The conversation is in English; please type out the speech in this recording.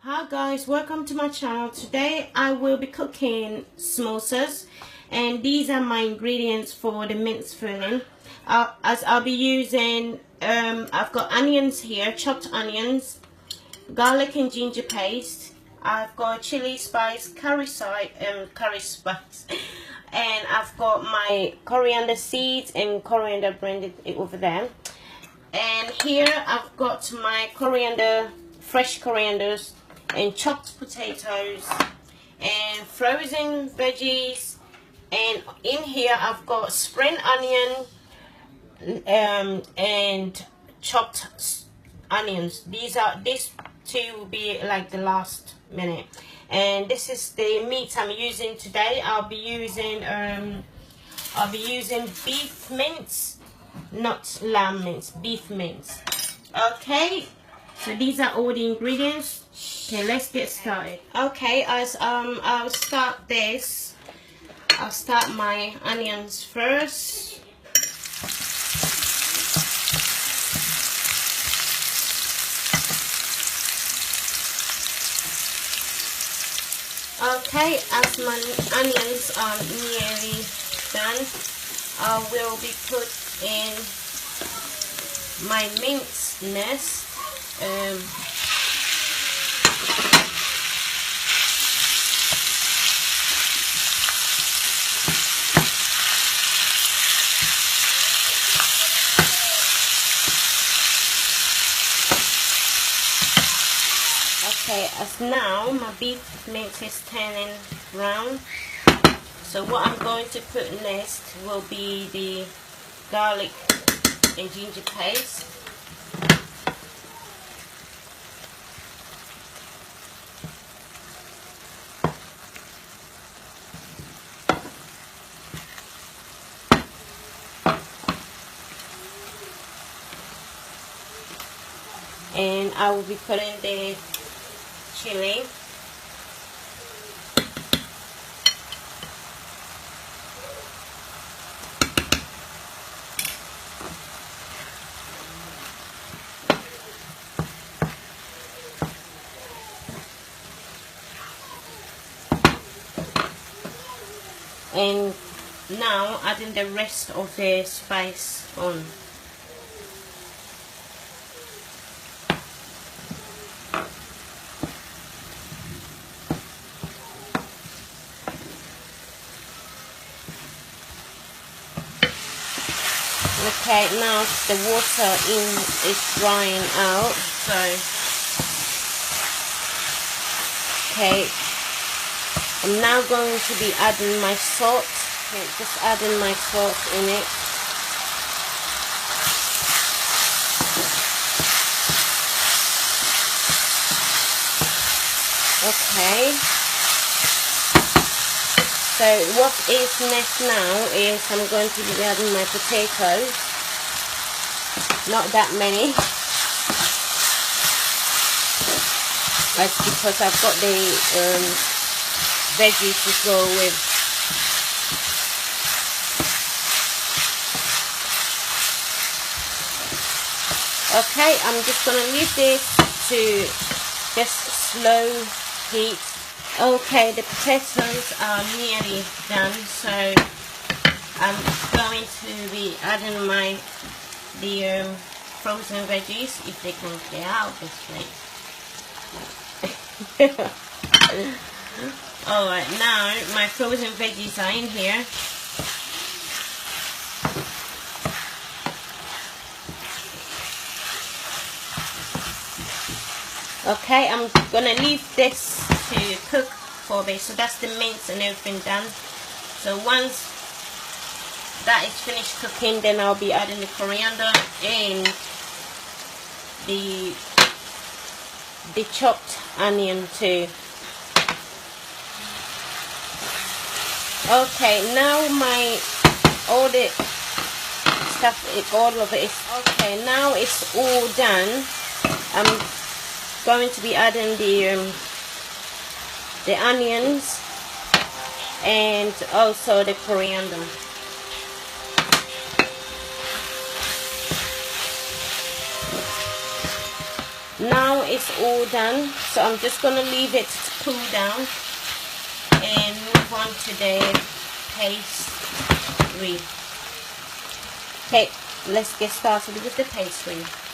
Hi guys, welcome to my channel. Today I will be cooking samosas, and these are my ingredients for the mince filling. As I'll be using, I've got onions here, chopped onions, garlic and ginger paste. I've got chili spice, curry spice, and I've got my coriander seeds and coriander blended over there. And here I've got my fresh corianders, and chopped potatoes and frozen veggies, and in here I've got spring onion and chopped onions. These two will be like the last minute. And this is the meat I'm using today. I'll be using beef mince, not lamb mince, beef mince. Okay, so these are all the ingredients. Okay, let's get started. Okay, I'll start this. I'll start my onions first. Okay, as my onions are nearly done, I will be put in my mince nest. Okay, as now my beef mince is turning brown, so what I'm going to put next will be the garlic and ginger paste. And I will be putting the chili. And now adding the rest of the spice on. Okay, now the water is drying out, so okay, I'm now going to be adding my salt. Okay, just adding my salt in it. Okay, so what is next now is I'm going to be adding my potatoes. Not that many. That's because I've got the veggies to go with. Okay, I'm just going to leave this to just slow heat. Okay, the potatoes are nearly done, so I'm going to be adding the frozen veggies, if they can get out this way. Alright, now my frozen veggies are in here. Okay, I'm gonna leave this to cook for a bit. So that's the mince and everything done. So once that is finished cooking, then I'll be adding the coriander and the chopped onion too. Okay, now all the stuff, all of it is okay. Now it's all done. I'm going to be adding the onions and also the coriander. Now it's all done, so I'm just going to leave it to cool down and move on to the pastry. Okay, let's get started with the pastry.